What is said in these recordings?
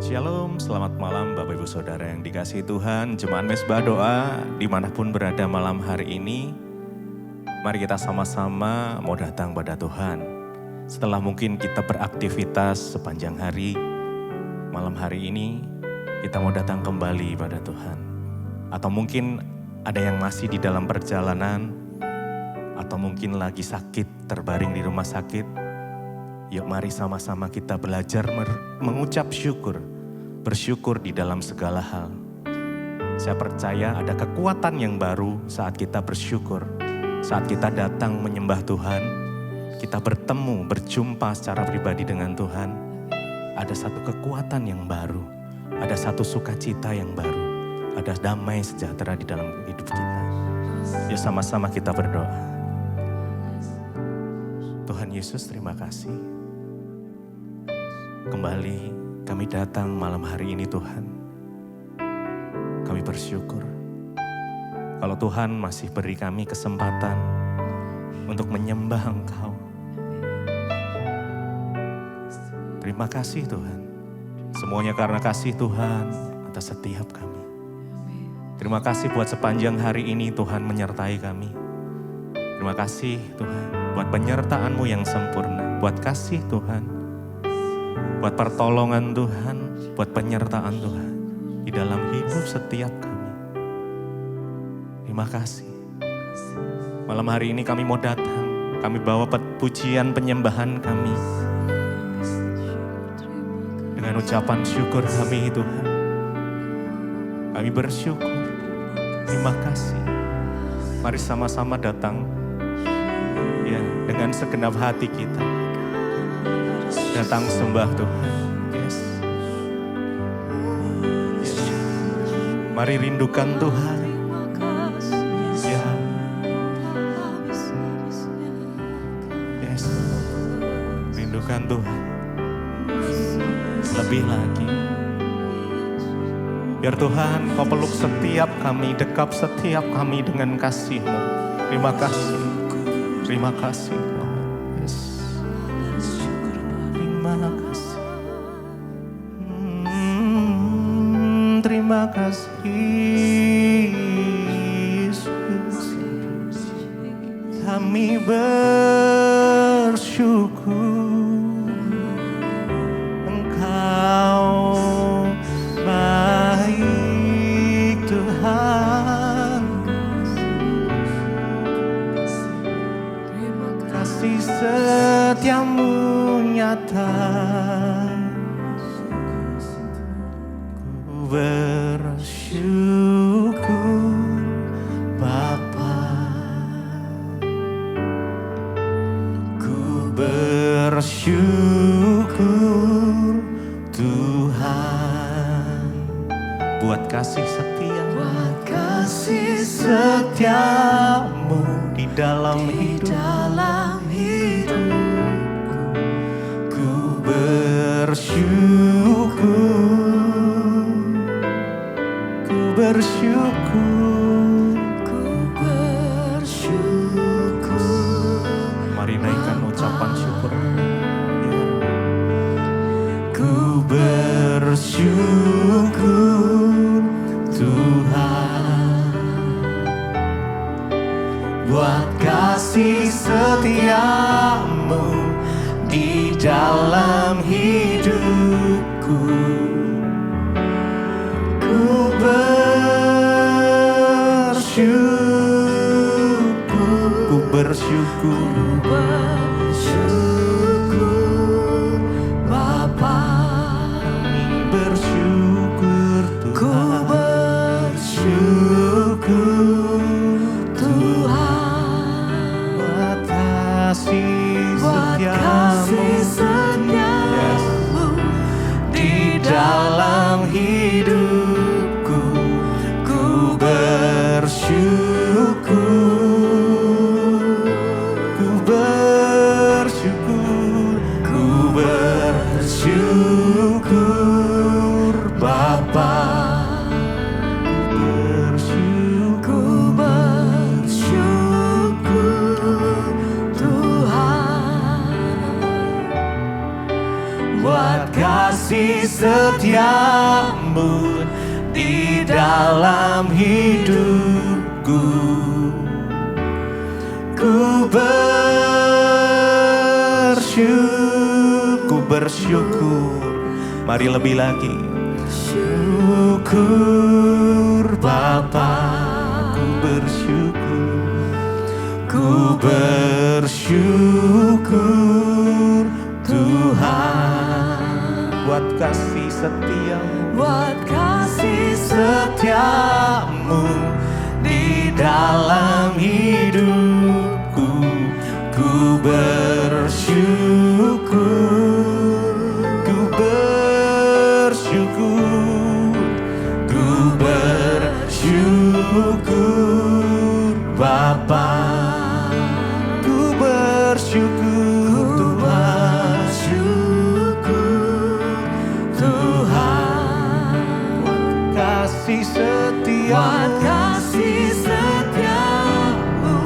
Shalom, selamat malam Bapak Ibu Saudara yang dikasihi Tuhan. Jemaat Mesbah Doa dimanapun berada malam hari ini, mari kita sama-sama mau datang pada Tuhan. Setelah mungkin kita beraktivitas sepanjang hari, malam hari ini kita mau datang kembali pada Tuhan. Atau mungkin ada yang masih di dalam perjalanan, atau mungkin lagi sakit, terbaring di rumah sakit. Yuk mari sama-sama kita belajar mengucap syukur, bersyukur di dalam segala hal. Saya percaya ada kekuatan yang baru saat kita bersyukur, saat kita datang menyembah Tuhan, kita bertemu, berjumpa secara pribadi dengan Tuhan. Ada satu kekuatan yang baru, ada satu sukacita yang baru, ada damai sejahtera di dalam hidup kita. Yuk sama-sama kita berdoa. Tuhan Yesus, terima kasih. Kembali kami datang malam hari ini Tuhan. Kami bersyukur kalau Tuhan masih beri kami kesempatan untuk menyembah Engkau. Terima kasih Tuhan. Semuanya karena kasih Tuhan atas setiap kami. Terima kasih buat sepanjang hari ini Tuhan menyertai kami. Terima kasih Tuhan buat penyertaan-Mu yang sempurna, buat kasih Tuhan, buat pertolongan Tuhan, buat penyertaan Tuhan di dalam hidup setiap kami. Terima kasih. Malam hari ini kami mau datang, kami bawa pujian penyembahan kami. Dengan ucapan syukur kami Tuhan. Kami bersyukur, terima kasih. Mari sama-sama datang ya dengan segenap hati kita. Datang sembah Tuhan. Yes. Mari rindukan Tuhan. Ya. Yes. Rindukan Tuhan. Lebih lagi. Biar Tuhan Kau peluk setiap kami, dekap setiap kami dengan kasih-Mu. Terima kasih. Terima kasih. Terima kasih Yesus, kami bersyukur Engkau baik Tuhan. Kasih setiamu nyata. Bersyukur Bapa, ku bersyukur Tuhan buat kasih setiamu di dalam hidupku. Ku bersyukur. Mari naikkan ucapan syukur. Ku bersyukur Tuhan buat kasih setiamu di dalam hidupku. Ku bersyukur Bapa, kami bersyukur Tuhan. Ku bersyukur Tuhan buat kasih setiamu di dalam hidupku. Ku bersyukur kasih setiamu di dalam hidupku. Ku bersyukur. Mari lebih lagi. Syukur Bapa, ku bersyukur. Ku bersyukur Tuhan buat kasih setiamu, buat kasih setiamu di dalam hidupku. Ku bersyukur, ku bersyukur, ku bersyukur Bapa, ku bersyukur Tuhan, syukur Tuhan, buat kasih setiamu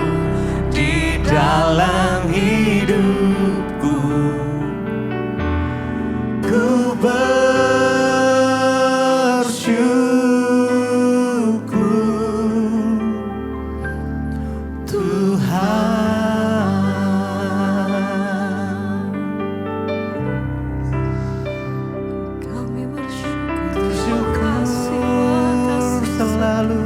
di dalam hidupku. Ku bersyukur Tuhan. Kami bersyukur selalu.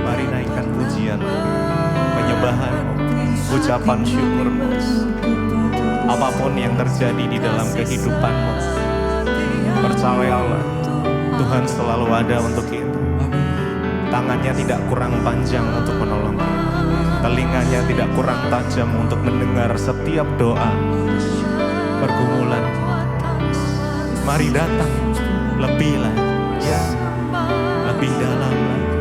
Mari naikkan pujian, penyembahan, ucapan syukurmu. Apapun yang terjadi di dalam kehidupanmu, percayalah Tuhan selalu ada untuk kita. Tangannya tidak kurang panjang untuk menolong kita. Telinganya tidak kurang tajam untuk mendengar setiap doa, pergumulan. Mari datang lebih lagi, ya, lebih dalam lagi.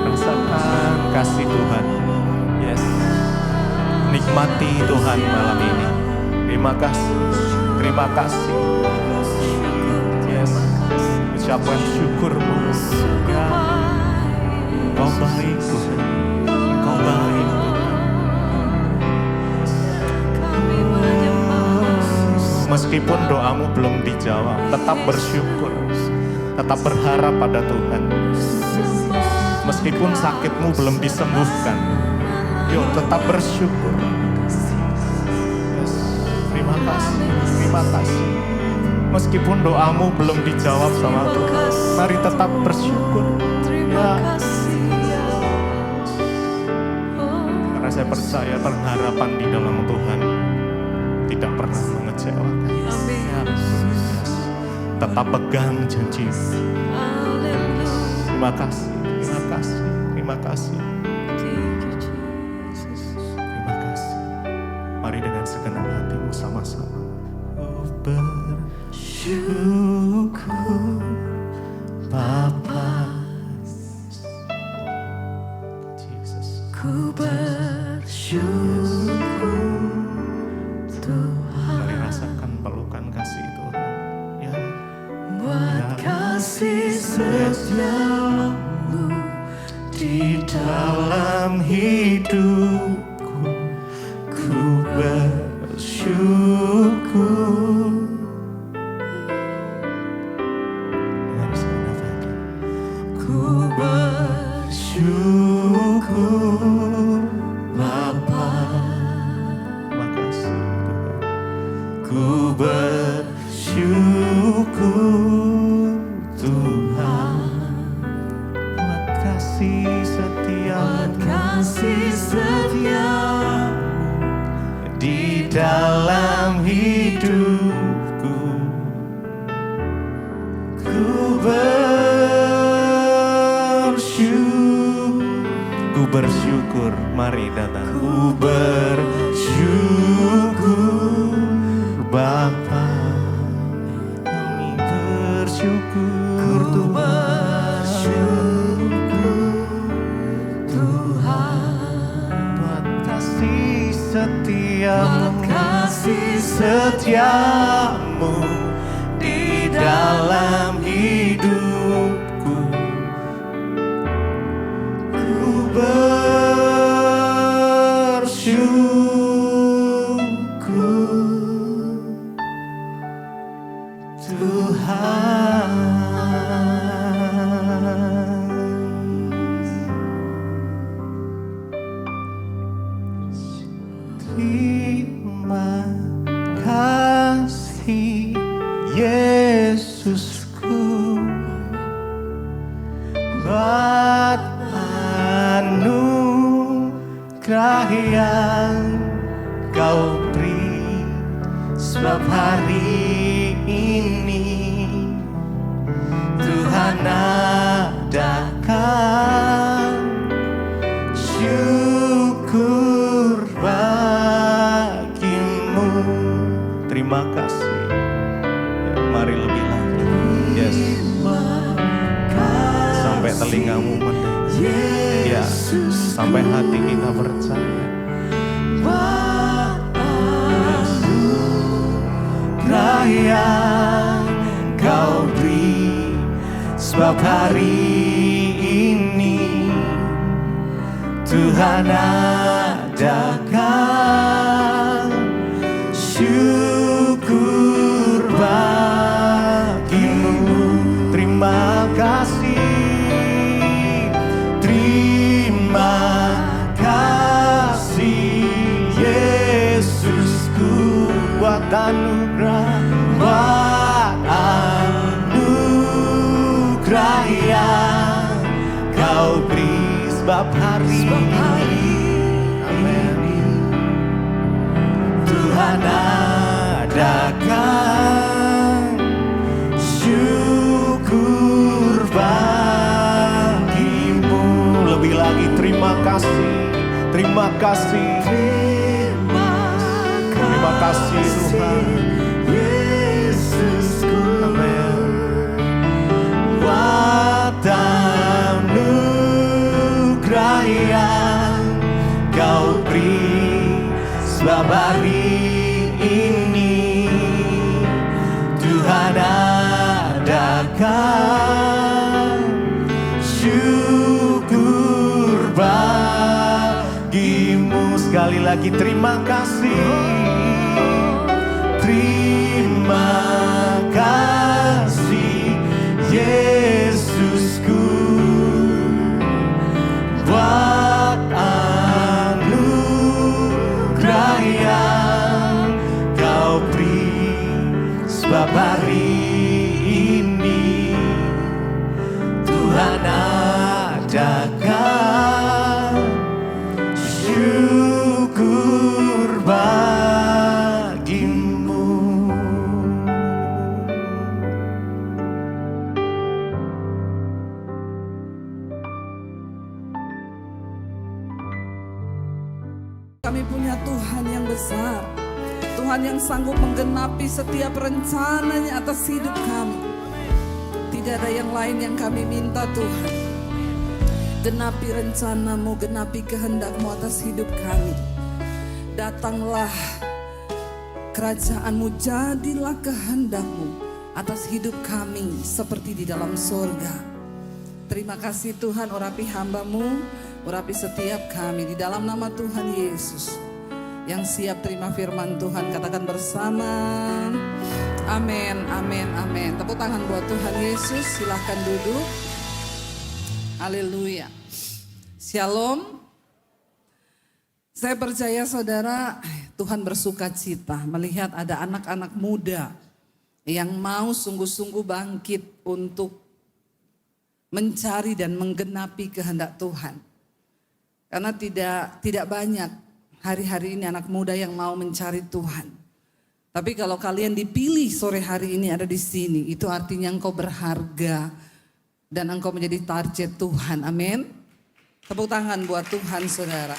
Rasakan kasih Tuhan. Yes. Nikmati Tuhan malam ini. Terima kasih. Terima kasih. Yes. Ucapan syukurmu. Ya. Kau baik Tuhan. Kau baik Tuhan. Meskipun doamu belum dijawab, tetap bersyukur. Tetap berharap pada Tuhan. Meskipun sakitmu belum disembuhkan, yuk tetap bersyukur. Yes. Terima kasih, terima kasih. Meskipun doamu belum dijawab sama Tuhan, mari tetap bersyukur. Ya. Karena saya percaya pengharapan di dalam Tuhan tidak pernah mengecewakan. Yes. Tetap pegang janji. Terima kasih, terima kasih, terima kasih. Terima kasih. Mari dengan segenap hatimu sama-sama. Bersyukur Bapa. Jesus. Ku bersyukur Tuhan. Mari rasakan pelukan kasih Tuhan. Ya. Buat kasih setiamu di dalam hidupku. Ku bersyukur. Ku bersyukur Bapa. Makasih Tuhan. Ku bersyukur Tuhan buat kasih setiamu di dalam hidupku. Ku bersyukur, mari datang. Ku bersyukur Bapa, kami bersyukur Tuhan buat kasih setiamu di dalam hidupku. Bersyukur anugerah yang kau beri, sebab hari ini Tuhan adakan syukur bagimu. Terima kasih. Ya, mari lebih lagi. Yes. Sampai telingamu mendengar. Ya, sampai hati kita percaya. Anugerah yang kau beri, sebab hari ini Tuhan adakan syukur bagimu. Terima kasih, terima kasih Yesusku, buat anugerah, buat anugerah yang kau beri, sebab hari ini Tuhan adakan syukur bagimu. Lebih lagi terima kasih, terima kasih, terima kasih Tuhan Yesusku. Amin. Buat anugerah yang kau beri, sebab hari ini Tuhan adakan syukur bagimu. Sekali lagi terima kasih, terima kasih Yesusku, buat anugerah yang kau beri, sebab hari ini Tuhan adakan syukur bagimu. Kami punya Tuhan yang besar, Tuhan yang sanggup menggenapi setiap rencananya atas hidup kami. Tidak ada yang lain yang kami minta Tuhan. Genapi rencana-Mu, genapi kehendak-Mu atas hidup kami. Datanglah kerajaan-Mu, jadilah kehendak-Mu atas hidup kami seperti di dalam surga. Terima kasih Tuhan, urapi hamba-Mu, urapi setiap kami di dalam nama Tuhan Yesus. Yang siap terima firman Tuhan, katakan bersama, amin, amin, amin. Tepuk tangan buat Tuhan Yesus, silahkan duduk. Haleluya. Shalom. Saya percaya saudara, Tuhan bersuka cita melihat ada anak-anak muda yang mau sungguh-sungguh bangkit untuk mencari dan menggenapi kehendak Tuhan. Karena tidak banyak hari-hari ini anak muda yang mau mencari Tuhan. Tapi kalau kalian dipilih sore hari ini ada di sini, itu artinya engkau berharga dan engkau menjadi target Tuhan. Amin. Tepuk tangan buat Tuhan saudara.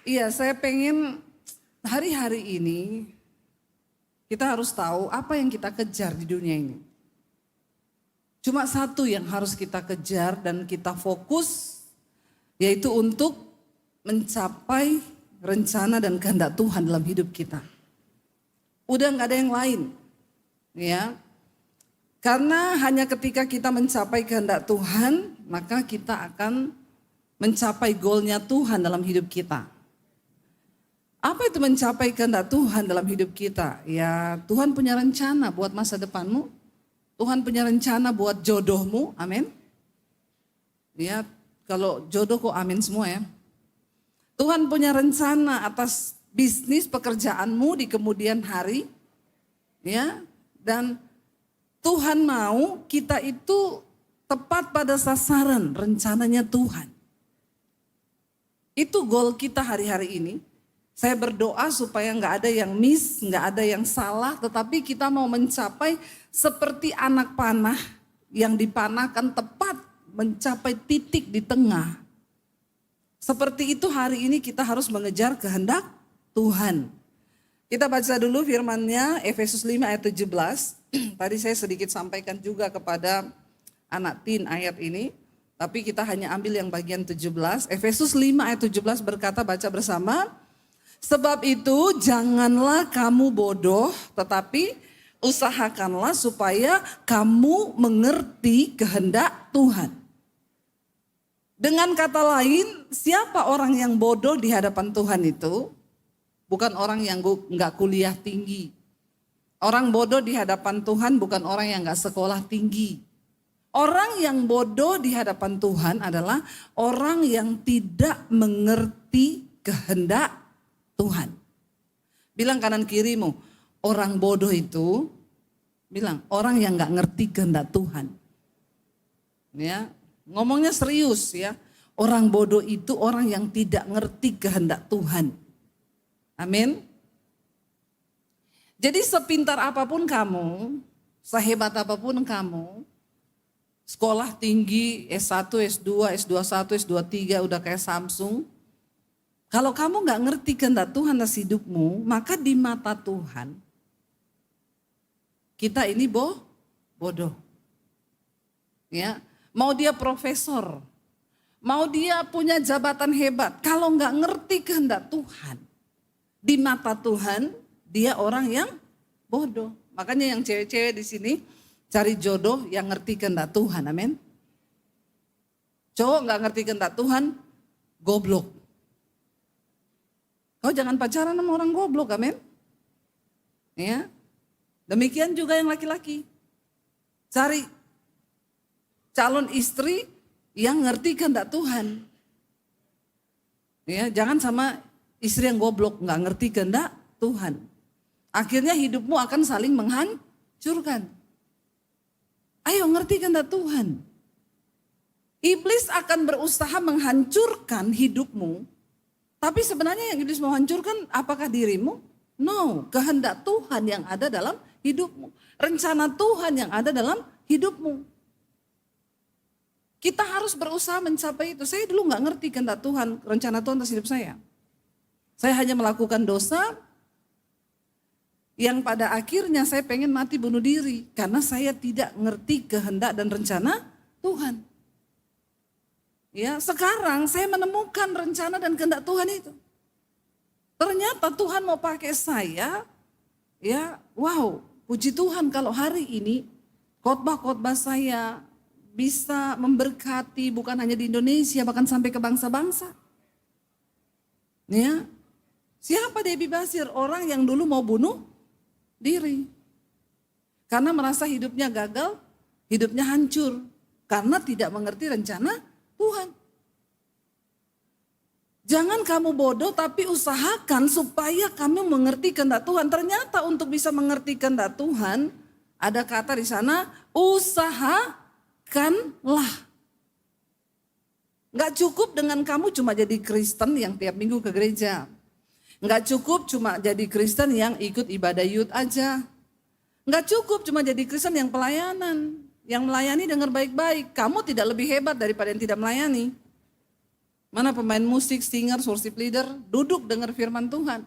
Iya, saya pengen hari-hari ini kita harus tahu apa yang kita kejar di dunia ini. Cuma satu yang harus kita kejar dan kita fokus, yaitu untuk mencapai rencana dan kehendak Tuhan dalam hidup kita. Udah gak ada yang lain. Ya. Karena hanya ketika kita mencapai kehendak Tuhan, maka kita akan mencapai goalnya Tuhan dalam hidup kita. Apa itu mencapai kehendak Tuhan dalam hidup kita? Ya, Tuhan punya rencana buat masa depanmu. Tuhan punya rencana buat jodohmu, amin. Ya, kalau jodoh kok amin semua ya. Tuhan punya rencana atas bisnis pekerjaanmu di kemudian hari. Ya, dan Tuhan mau kita itu tepat pada sasaran rencananya Tuhan. Itu goal kita hari-hari ini. Saya berdoa supaya nggak ada yang miss, nggak ada yang salah, tetapi kita mau mencapai seperti anak panah yang dipanahkan tepat mencapai titik di tengah. Seperti itu hari ini kita harus mengejar kehendak Tuhan. Kita baca dulu firman-Nya Efesus 5 ayat 17. Tadi saya sedikit sampaikan juga kepada anak teen ayat ini. Tapi kita hanya ambil yang bagian 17. Efesus 5 ayat 17 berkata, baca bersama. Sebab itu janganlah kamu bodoh, tetapi usahakanlah supaya kamu mengerti kehendak Tuhan. Dengan kata lain, siapa orang yang bodoh di hadapan Tuhan itu? Bukan orang yang gak kuliah tinggi. Orang bodoh di hadapan Tuhan bukan orang yang gak sekolah tinggi. Orang yang bodoh di hadapan Tuhan adalah orang yang tidak mengerti kehendak Tuhan. Bilang kanan kirimu, orang bodoh itu, bilang orang yang gak ngerti kehendak Tuhan. Ya, ngomongnya serius ya. Orang bodoh itu orang yang tidak ngerti kehendak Tuhan. Amin. Jadi sepintar apapun kamu, sehebat apapun kamu, sekolah tinggi, S1, S2, S21, S23 udah kayak Samsung. Kalau kamu gak ngerti kehendak Tuhan atas hidupmu, maka di mata Tuhan, kita ini bodoh. Ya, mau dia profesor, mau dia punya jabatan hebat, kalau gak ngerti kehendak Tuhan, di mata Tuhan, dia orang yang bodoh. Makanya yang cewek-cewek di sini cari jodoh yang ngerti kehendak Tuhan, amin. Cowok gak ngerti kehendak Tuhan, goblok. Kau jangan pacaran sama orang goblok, amin. Ya. Demikian juga yang laki-laki. Cari calon istri yang ngerti kehendak Tuhan. Ya, jangan sama istri yang goblok, nggak ngerti kehendak Tuhan. Akhirnya hidupmu akan saling menghancurkan. Ayo ngerti kehendak Tuhan. Iblis akan berusaha menghancurkan hidupmu. Tapi sebenarnya yang iblis mau hancurkan apakah dirimu? No, kehendak Tuhan yang ada dalam hidupmu. Rencana Tuhan yang ada dalam hidupmu. Kita harus berusaha mencapai itu. Saya dulu gak ngerti kehendak Tuhan, rencana Tuhan atas hidup saya. Saya hanya melakukan dosa yang pada akhirnya saya pengen mati bunuh diri. Karena saya tidak ngerti kehendak dan rencana Tuhan. Ya, sekarang saya menemukan rencana dan kehendak Tuhan itu. Ternyata Tuhan mau pakai saya, ya, wow, puji Tuhan kalau hari ini khotbah-khotbah saya bisa memberkati bukan hanya di Indonesia, bahkan sampai ke bangsa-bangsa. Ya, siapa Debbie Basir? Orang yang dulu mau bunuh diri. Karena merasa hidupnya gagal, hidupnya hancur. Karena tidak mengerti rencana Tuhan. Jangan kamu bodoh tapi usahakan supaya kamu mengerti kehendak Tuhan. Ternyata untuk bisa mengerti kehendak Tuhan, ada kata di sana, usahakanlah. Gak cukup dengan kamu cuma jadi Kristen yang tiap minggu ke gereja. Gak cukup cuma jadi Kristen yang ikut ibadah youth aja. Gak cukup cuma jadi Kristen yang pelayanan. Yang melayani dengar baik-baik, kamu tidak lebih hebat daripada yang tidak melayani. Mana pemain musik, singer, worship leader, duduk dengar firman Tuhan.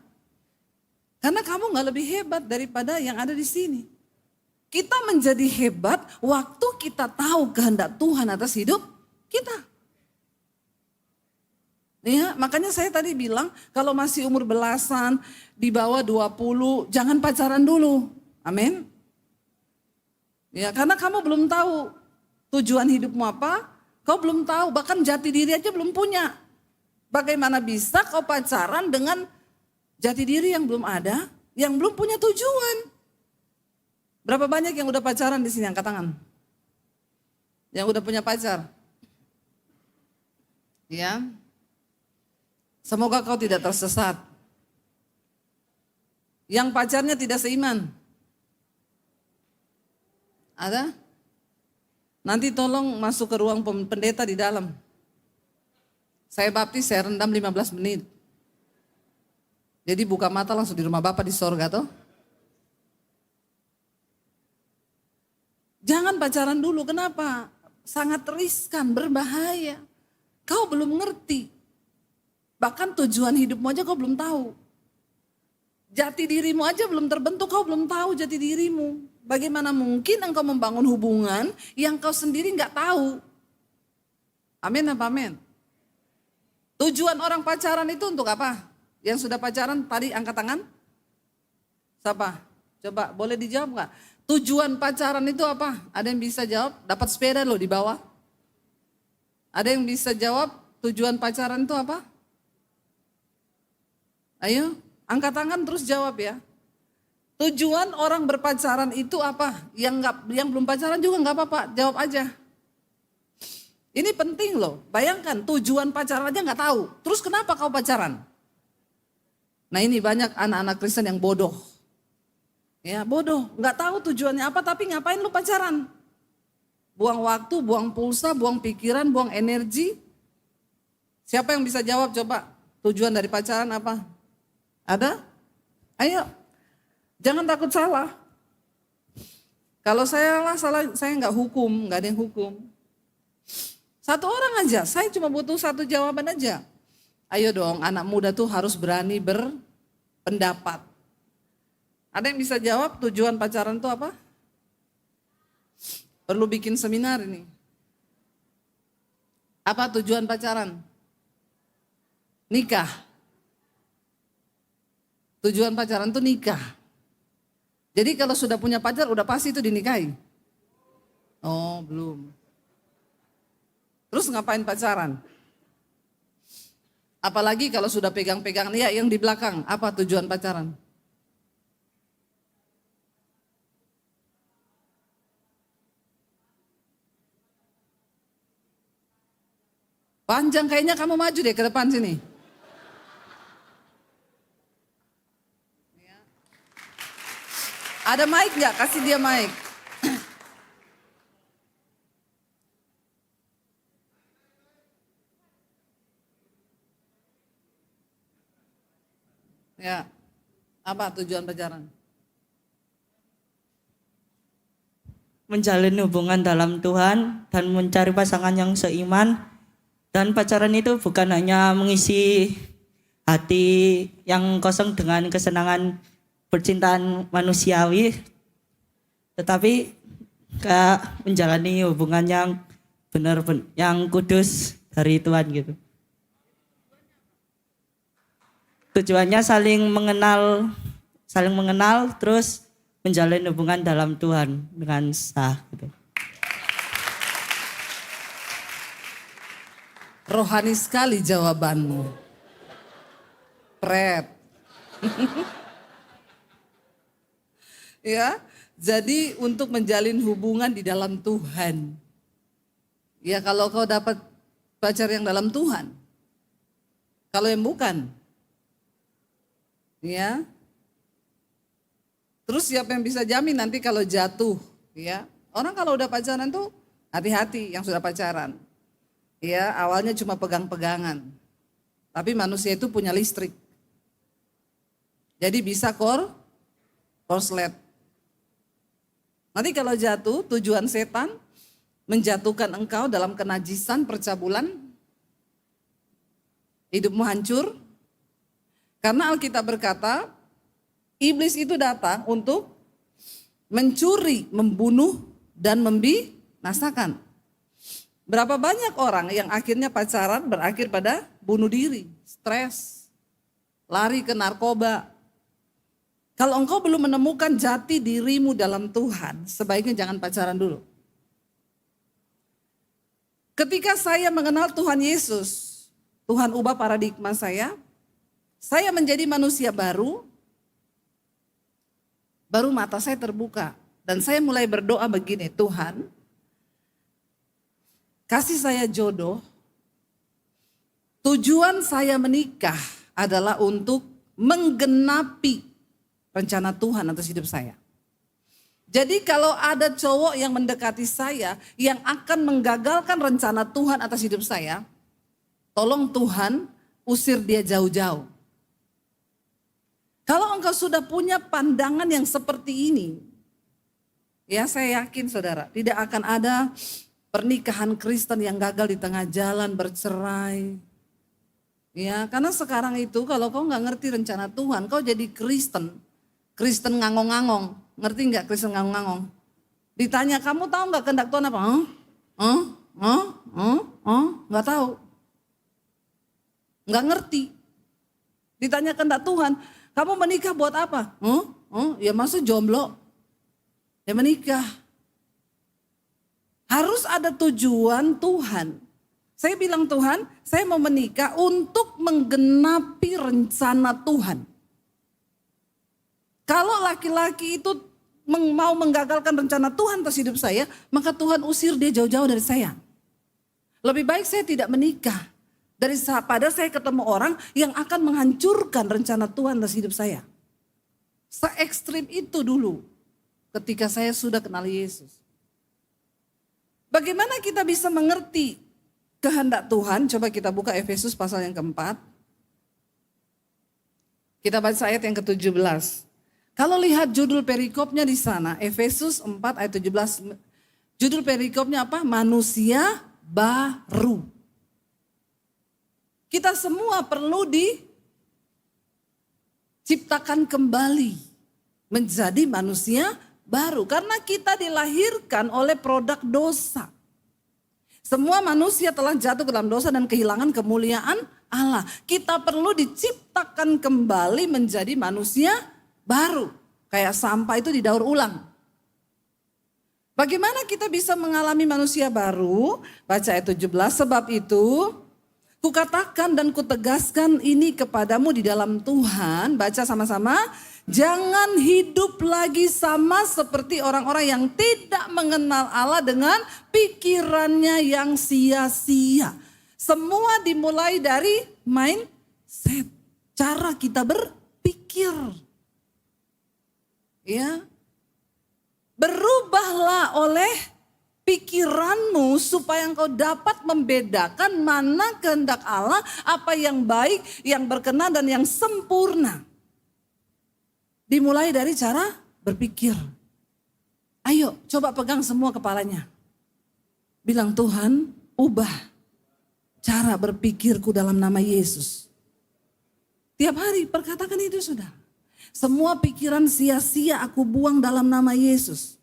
Karena kamu gak lebih hebat daripada yang ada di sini. Kita menjadi hebat waktu kita tahu kehendak Tuhan atas hidup kita. Ya, makanya saya tadi bilang kalau masih umur belasan, di bawah 20, jangan pacaran dulu. Amin. Ya, karena kamu belum tahu tujuan hidupmu apa, kau belum tahu, bahkan jati diri aja belum punya. Bagaimana bisa kau pacaran dengan jati diri yang belum ada, yang belum punya tujuan? Berapa banyak yang udah pacaran di sini, angkat tangan? Yang udah punya pacar? Ya, semoga kau tidak tersesat. Yang pacarnya tidak seiman. Ada? Nanti tolong masuk ke ruang pendeta di dalam. Saya baptis, saya rendam 15 menit. Jadi buka mata langsung di rumah Bapa di sorga toh. Jangan pacaran dulu, kenapa? Sangat riskan, berbahaya. Kau belum ngerti. Bahkan tujuan hidupmu aja kau belum tahu. Jati dirimu aja belum terbentuk, kau belum tahu jati dirimu. Bagaimana mungkin engkau membangun hubungan yang kau sendiri nggak tahu? Amin apa amin? Tujuan orang pacaran itu untuk apa? Yang sudah pacaran tadi angkat tangan? Siapa? Coba boleh dijawab nggak? Tujuan pacaran itu apa? Ada yang bisa jawab? Dapat sepeda loh di bawah. Ada yang bisa jawab tujuan pacaran itu apa? Ayo, angkat tangan terus jawab ya. Tujuan orang berpacaran itu apa? Yang belum pacaran juga nggak apa-apa, jawab aja. Ini penting loh. Bayangkan tujuan pacaran aja nggak tahu. Terus kenapa kau pacaran? Nah ini banyak anak-anak Kristen yang bodoh. Ya bodoh, nggak tahu tujuannya apa tapi ngapain lu pacaran? Buang waktu, buang pulsa, buang pikiran, buang energi. Siapa yang bisa jawab coba? Tujuan dari pacaran apa? Ada? Ayo, jangan takut salah. Kalau saya salah, saya nggak hukum, nggak ada yang hukum. Satu orang aja, saya cuma butuh satu jawaban aja. Ayo dong, anak muda tuh harus berani berpendapat. Ada yang bisa jawab tujuan pacaran itu apa? Perlu bikin seminar ini. Apa tujuan pacaran? Nikah. Tujuan pacaran itu nikah. Jadi kalau sudah punya pacar udah pasti itu dinikahi? Oh belum. Terus ngapain pacaran? Apalagi kalau sudah pegang-pegang, ya yang di belakang, apa tujuan pacaran? Panjang kayaknya kamu maju deh ke depan sini. Ada mic nggak? Kasih dia mic. Ya, apa tujuan pacaran? Menjalin hubungan dalam Tuhan dan mencari pasangan yang seiman. Dan pacaran itu bukan hanya mengisi hati yang kosong dengan kesenangan percintaan manusiawi, tetapi menjalani hubungan yang benar, yang kudus dari Tuhan gitu. Tujuannya saling mengenal terus menjalin hubungan dalam Tuhan dengan sah gitu. Rohani sekali jawabanmu. Pret. Ya, jadi untuk menjalin hubungan di dalam Tuhan. Ya kalau kau dapat pacar yang dalam Tuhan. Kalau yang bukan. Ya. Terus siapa yang bisa jamin nanti kalau jatuh, ya. Orang kalau udah pacaran tuh hati-hati yang sudah pacaran. Ya, awalnya cuma pegang-pegangan. Tapi manusia itu punya listrik. Jadi bisa korslet. Nanti kalau jatuh, tujuan setan menjatuhkan engkau dalam kenajisan percabulan. Hidupmu hancur. Karena Alkitab berkata, iblis itu datang untuk mencuri, membunuh, dan membinasakan. Berapa banyak orang yang akhirnya pacaran berakhir pada bunuh diri, stres, lari ke narkoba. Kalau engkau belum menemukan jati dirimu dalam Tuhan, sebaiknya jangan pacaran dulu. Ketika saya mengenal Tuhan Yesus, Tuhan ubah paradigma saya menjadi manusia baru mata saya terbuka. Dan saya mulai berdoa begini, Tuhan, kasih saya jodoh. Tujuan saya menikah adalah untuk menggenapi rencana Tuhan atas hidup saya. Jadi kalau ada cowok yang mendekati saya yang akan menggagalkan rencana Tuhan atas hidup saya, Tolong Tuhan usir dia jauh-jauh. Kalau engkau sudah punya pandangan yang seperti ini, ya saya yakin saudara, tidak akan ada pernikahan Kristen yang gagal di tengah jalan bercerai. Ya, karena sekarang itu kalau kau nggak ngerti rencana Tuhan, kau jadi Kristen ngangong-ngangong. Ngerti nggak Kristen ngangong-ngangong? Ditanya, kamu tahu nggak kehendak Tuhan apa? Nggak tahu. Nggak ngerti. Ditanya kehendak Tuhan, kamu menikah buat apa? Ya masa jomblo? Ya menikah. Harus ada tujuan Tuhan. Saya bilang Tuhan, saya mau menikah untuk menggenapi rencana Tuhan. Kalau laki-laki itu mau menggagalkan rencana Tuhan atas hidup saya, maka Tuhan usir dia jauh-jauh dari saya. Lebih baik saya tidak menikah daripada saya ketemu orang yang akan menghancurkan rencana Tuhan atas hidup saya. Se-ekstrim itu dulu ketika saya sudah kenal Yesus. Bagaimana kita bisa mengerti kehendak Tuhan? Coba kita buka Efesus pasal yang keempat. Kita baca ayat yang ke-17. Kalau lihat judul perikopnya di sana, Efesus 4 ayat 17. Judul perikopnya apa? Manusia baru. Kita semua perlu diciptakan kembali menjadi manusia baru. Karena kita dilahirkan oleh produk dosa. Semua manusia telah jatuh ke dalam dosa dan kehilangan kemuliaan Allah. Kita perlu diciptakan kembali menjadi manusia baru. Kayak sampah itu didaur ulang. Bagaimana kita bisa mengalami manusia baru? Baca ayat 17, sebab itu kukatakan dan kutegaskan ini kepadamu di dalam Tuhan. Baca sama-sama. Jangan hidup lagi sama seperti orang-orang yang tidak mengenal Allah dengan pikirannya yang sia-sia. Semua dimulai dari mindset. Cara kita berpikir. Ya, berubahlah oleh pikiranmu supaya engkau dapat membedakan mana kehendak Allah, apa yang baik, yang berkenan dan yang sempurna. Dimulai dari cara berpikir. Ayo coba pegang semua kepalanya. Bilang Tuhan, ubah cara berpikirku dalam nama Yesus. Tiap hari perkatakan itu sudah. Semua pikiran sia-sia aku buang dalam nama Yesus.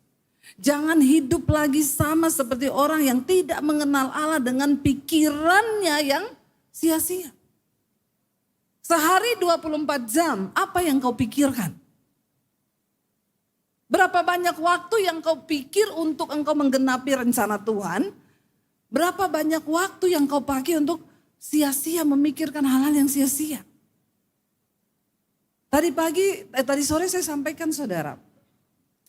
Jangan hidup lagi sama seperti orang yang tidak mengenal Allah dengan pikirannya yang sia-sia. Sehari 24 jam, apa yang kau pikirkan? Berapa banyak waktu yang kau pikir untuk engkau menggenapi rencana Tuhan? Berapa banyak waktu yang kau pakai untuk sia-sia memikirkan hal-hal yang sia-sia? Tadi sore saya sampaikan saudara,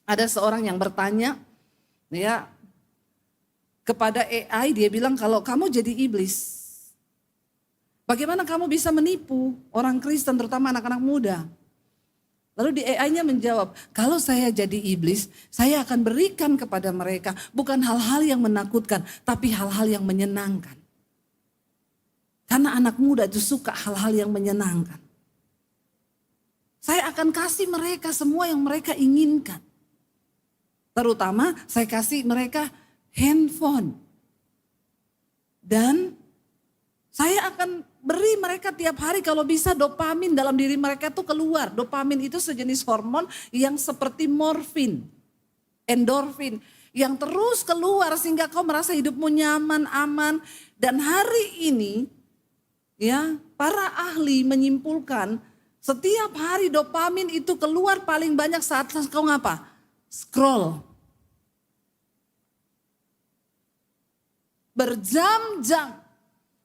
ada seorang yang bertanya ya kepada AI, dia bilang kalau kamu jadi iblis, bagaimana kamu bisa menipu orang Kristen terutama anak-anak muda? Lalu di AI-nya menjawab, kalau saya jadi iblis, saya akan berikan kepada mereka bukan hal-hal yang menakutkan, tapi hal-hal yang menyenangkan. Karena anak muda itu suka hal-hal yang menyenangkan. Saya akan kasih mereka semua yang mereka inginkan. Terutama saya kasih mereka handphone. Dan saya akan beri mereka tiap hari kalau bisa dopamin dalam diri mereka tuh keluar. Dopamin itu sejenis hormon yang seperti morfin, endorfin. Yang terus keluar sehingga kau merasa hidupmu nyaman, aman. Dan hari ini ya para ahli menyimpulkan setiap hari dopamin itu keluar paling banyak saat kau ngapa? Scroll. Berjam-jam.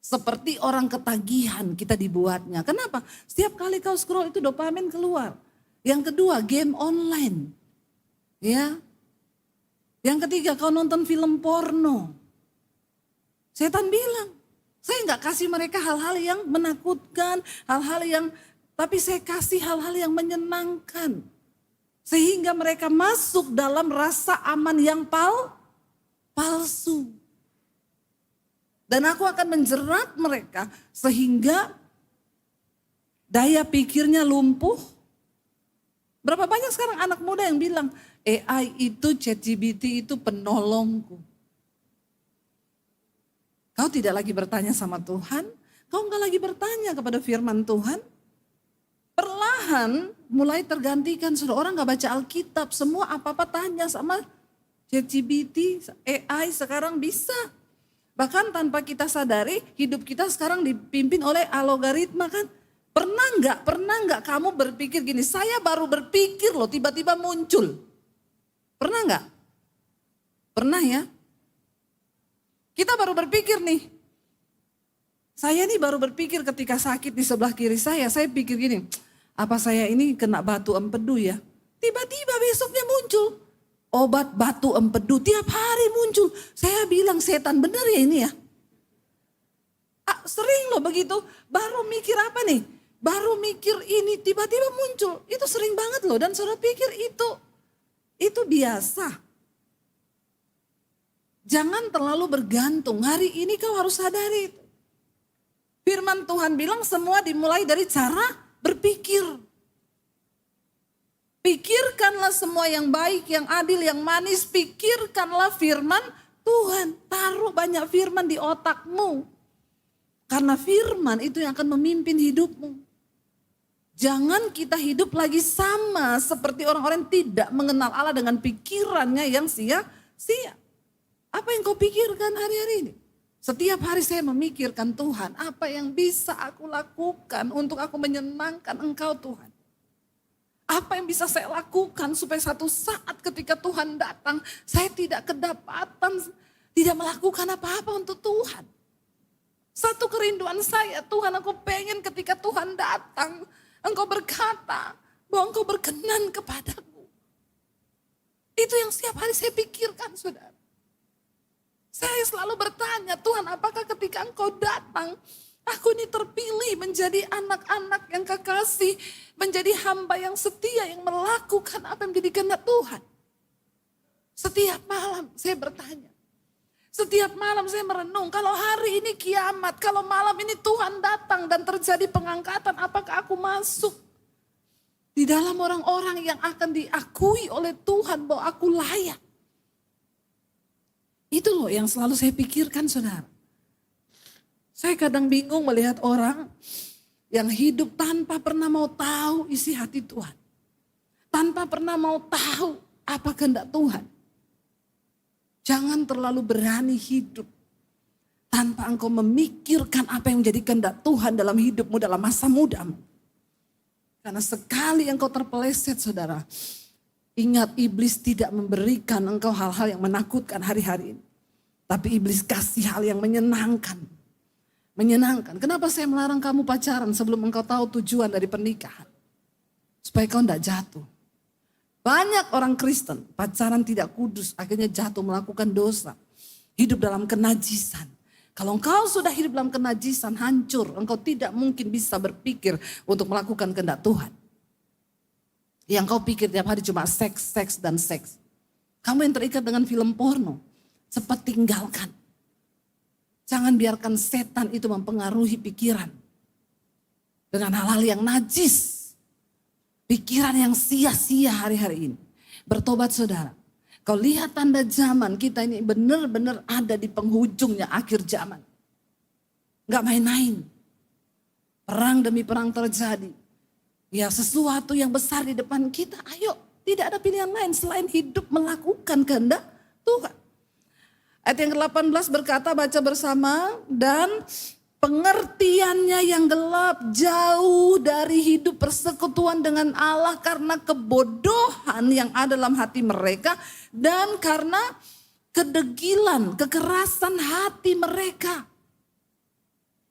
Seperti orang ketagihan kita dibuatnya. Kenapa? Setiap kali kau scroll itu dopamin keluar. Yang kedua, game online. Ya. Yang ketiga, kau nonton film porno. Setan bilang, saya nggak kasih mereka hal-hal yang menakutkan, hal-hal yang tapi saya kasih hal-hal yang menyenangkan. Sehingga mereka masuk dalam rasa aman yang palsu. Dan aku akan menjerat mereka sehingga daya pikirnya lumpuh. Berapa banyak sekarang anak muda yang bilang AI itu, ChatGPT itu penolongku. Kau tidak lagi bertanya sama Tuhan, kau enggak lagi bertanya kepada firman Tuhan. Perlahan mulai tergantikan, sudah orang gak baca Alkitab, semua apa-apa tanya sama ChatGPT, AI sekarang bisa. Bahkan tanpa kita sadari, hidup kita sekarang dipimpin oleh algoritma kan. Pernah nggak kamu berpikir gini, saya baru berpikir loh tiba-tiba muncul. Pernah nggak? Pernah ya? Kita baru berpikir nih. Saya nih baru berpikir ketika sakit di sebelah kiri saya pikir gini, apa saya ini kena batu empedu ya? Tiba-tiba besoknya muncul. Obat batu empedu tiap hari muncul. Saya bilang setan bener ya ini ya. Sering loh begitu, baru mikir apa nih? Baru mikir ini tiba-tiba muncul. Itu sering banget loh dan saudara pikir itu biasa. Jangan terlalu bergantung, hari ini kau harus sadari itu. Firman Tuhan bilang semua dimulai dari cara berpikir. Pikirkanlah semua yang baik, yang adil, yang manis. Pikirkanlah firman Tuhan. Taruh banyak firman di otakmu. Karena firman itu yang akan memimpin hidupmu. Jangan kita hidup lagi sama seperti orang-orang yang tidak mengenal Allah dengan pikirannya yang sia-sia. Apa yang kau pikirkan hari-hari ini? Setiap hari saya memikirkan Tuhan, apa yang bisa aku lakukan untuk aku menyenangkan Engkau Tuhan. Apa yang bisa saya lakukan supaya satu saat ketika Tuhan datang, saya tidak kedapatan, tidak melakukan apa-apa untuk Tuhan. Satu kerinduan saya, Tuhan aku pengen ketika Tuhan datang, Engkau berkata bahwa Engkau berkenan kepadaku. Itu yang setiap hari saya pikirkan, saudara. Saya selalu bertanya, Tuhan apakah ketika Engkau datang, aku ini terpilih menjadi anak-anak yang kekasih, menjadi hamba yang setia, yang melakukan apa yang menjadi kehendak Tuhan. Setiap malam saya bertanya, setiap malam saya merenung, kalau hari ini kiamat, kalau malam ini Tuhan datang dan terjadi pengangkatan, apakah aku masuk di dalam orang-orang yang akan diakui oleh Tuhan bahwa aku layak. Itu loh yang selalu saya pikirkan, saudara. Saya kadang bingung melihat orang yang hidup tanpa pernah mau tahu isi hati Tuhan. Tanpa pernah mau tahu apa kehendak Tuhan. Jangan terlalu berani hidup tanpa engkau memikirkan apa yang menjadi kehendak Tuhan dalam hidupmu, dalam masa mudamu. Karena sekali engkau terpeleset, saudara, ingat iblis tidak memberikan engkau hal-hal yang menakutkan hari-hari ini. Tapi iblis kasih hal yang menyenangkan. Menyenangkan. Kenapa saya melarang kamu pacaran sebelum engkau tahu tujuan dari pernikahan? Supaya kau tidak jatuh. Banyak orang Kristen pacaran tidak kudus, akhirnya jatuh melakukan dosa. Hidup dalam kenajisan. Kalau engkau sudah hidup dalam kenajisan, hancur. Engkau tidak mungkin bisa berpikir untuk melakukan kehendak Tuhan. Yang kau pikir tiap hari cuma seks, seks, dan seks. Kamu yang terikat dengan film porno, cepat tinggalkan. Jangan biarkan setan itu mempengaruhi pikiran. Dengan hal-hal yang najis. Pikiran yang sia-sia hari-hari ini. Bertobat, saudara. Kau lihat tanda zaman kita ini benar-benar ada di penghujungnya akhir zaman. Gak main-main. Perang demi perang terjadi. Ya sesuatu yang besar di depan kita. Ayo, tidak ada pilihan lain selain hidup melakukan kehendak Tuhan. Ayat yang ke-18 berkata, baca bersama, dan pengertiannya yang gelap jauh dari hidup persekutuan dengan Allah karena kebodohan yang ada dalam hati mereka dan karena kedegilan, kekerasan hati mereka.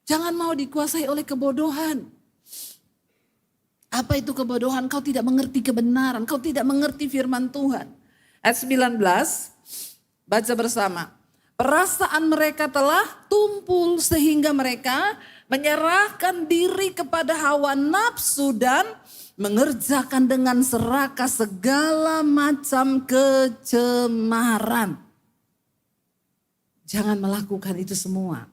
Jangan mau dikuasai oleh kebodohan. Apa itu kebodohan? Kau tidak mengerti kebenaran, kau tidak mengerti firman Tuhan. Ayat 19, baca bersama. Perasaan mereka telah tumpul sehingga mereka menyerahkan diri kepada hawa nafsu dan mengerjakan dengan serakah segala macam kecemaran. Jangan melakukan itu semua.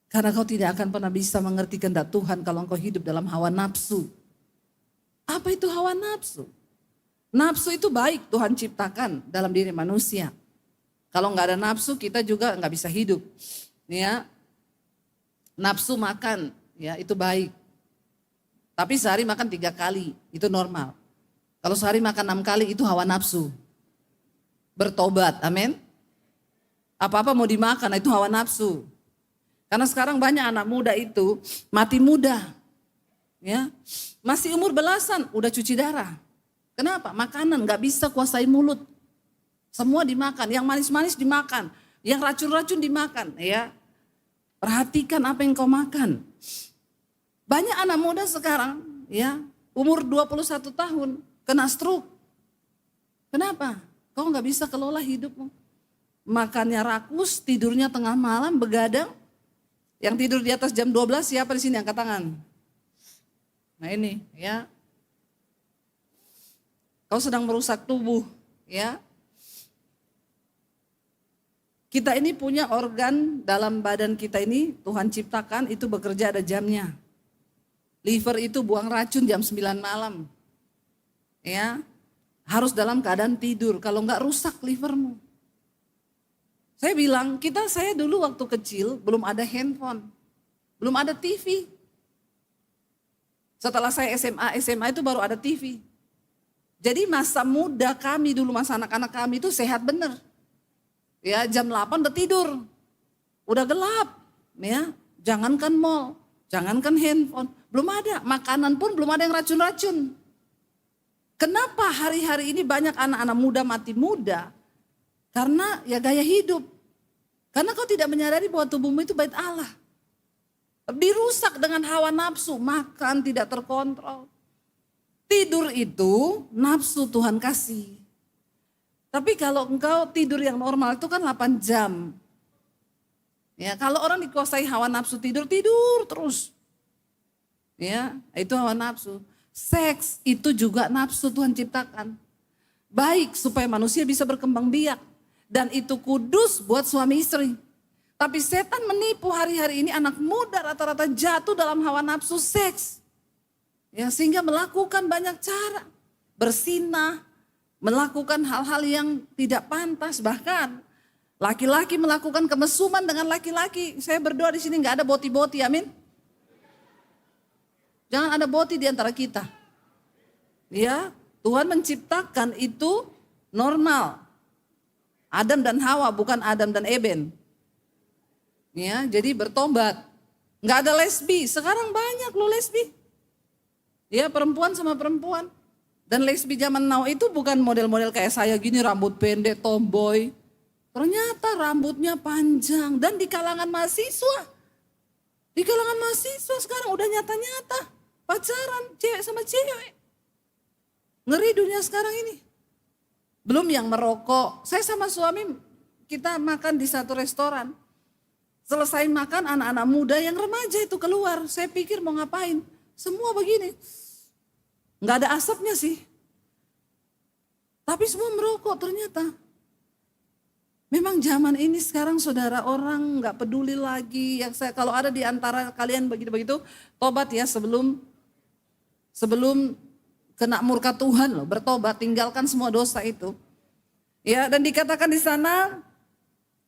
Karena kau tidak akan pernah bisa mengerti kehendak Tuhan kalau engkau hidup dalam hawa nafsu. Apa itu hawa nafsu? Nafsu itu baik, Tuhan ciptakan dalam diri manusia. Kalau nggak ada nafsu kita juga nggak bisa hidup. Ya, nafsu makan, ya itu baik. Tapi sehari makan 3 kali, itu normal. Kalau sehari makan 6 kali itu hawa nafsu. Bertobat, amin. Apa-apa mau dimakan itu hawa nafsu. Karena sekarang banyak anak muda itu mati muda. Ya, masih umur belasan udah cuci darah. Kenapa? Makanan gak bisa kuasai mulut. Semua dimakan, yang manis-manis dimakan, yang racun-racun dimakan. Ya, perhatikan apa yang kau makan. Banyak anak muda sekarang, ya, umur 21 tahun kena stroke. Kenapa? Kau gak bisa kelola hidupmu. Makannya rakus, tidurnya tengah malam, begadang. Yang tidur di atas jam 12 siapa di sini angkat tangan? Nah ini ya. Kau sedang merusak tubuh ya. Kita ini punya organ dalam badan kita ini Tuhan ciptakan itu bekerja ada jamnya. Liver itu buang racun jam 9 malam. Ya. Harus dalam keadaan tidur kalau enggak rusak livermu. Saya bilang, saya dulu waktu kecil belum ada handphone, belum ada TV. Setelah saya SMA itu baru ada TV. Jadi masa muda kami dulu, masa anak-anak kami itu sehat bener. Ya jam 8 udah tidur, udah gelap. Ya, jangankan mall, jangankan handphone, belum ada. Makanan pun belum ada yang racun-racun. Kenapa hari-hari ini banyak anak-anak muda mati muda? Karena ya gaya hidup. Karena kau tidak menyadari bahwa tubuhmu itu bait Allah. Dirusak dengan hawa nafsu, makan tidak terkontrol. Tidur itu nafsu Tuhan kasih. Tapi kalau engkau tidur yang normal itu kan 8 jam. Ya, kalau orang dikuasai hawa nafsu tidur terus. Ya, itu hawa nafsu. Seks itu juga nafsu Tuhan ciptakan. Baik supaya manusia bisa berkembang biak. Dan itu kudus buat suami istri. Tapi setan menipu hari-hari ini anak muda rata-rata jatuh dalam hawa nafsu seks. Ya, sehingga melakukan banyak cara. Bersinah, melakukan hal-hal yang tidak pantas. Bahkan laki-laki melakukan kemesuman dengan laki-laki. Saya berdoa di sini nggak ada boti-boti, amin. Jangan ada boti di antara kita. Ya, Tuhan menciptakan itu normal. Adam dan Hawa bukan Adam dan Eben. Ya, jadi bertobat. Nggak ada lesbi, sekarang banyak loh lesbi. Ya, perempuan sama perempuan. Dan lesbi zaman now itu bukan model-model kayak saya gini rambut pendek, tomboy. Ternyata rambutnya panjang dan di kalangan mahasiswa. Di kalangan mahasiswa sekarang udah nyata-nyata pacaran cewek sama cewek. Ngeri dunia sekarang ini. Belum yang merokok. Saya sama suami kita makan di satu restoran. Selesai makan anak-anak muda yang remaja itu keluar. Saya pikir mau ngapain. Semua begini. Nggak ada asapnya sih. Tapi semua merokok ternyata. Memang zaman ini sekarang saudara orang nggak peduli lagi. Yang kalau ada di antara kalian begitu-begitu. Tobat ya sebelum kena murka Tuhan loh, bertobat, tinggalkan semua dosa itu. Ya, dan dikatakan di sana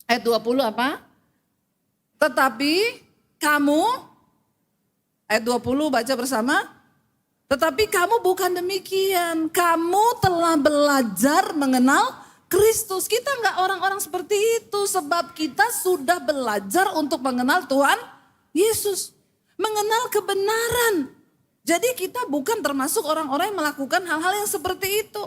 ayat 20 apa? Tetapi kamu, ayat 20 baca bersama. Tetapi kamu bukan demikian, kamu telah belajar mengenal Kristus. Kita enggak orang-orang seperti itu sebab kita sudah belajar untuk mengenal Tuhan Yesus. Mengenal kebenaran. Jadi kita bukan termasuk orang-orang yang melakukan hal-hal yang seperti itu.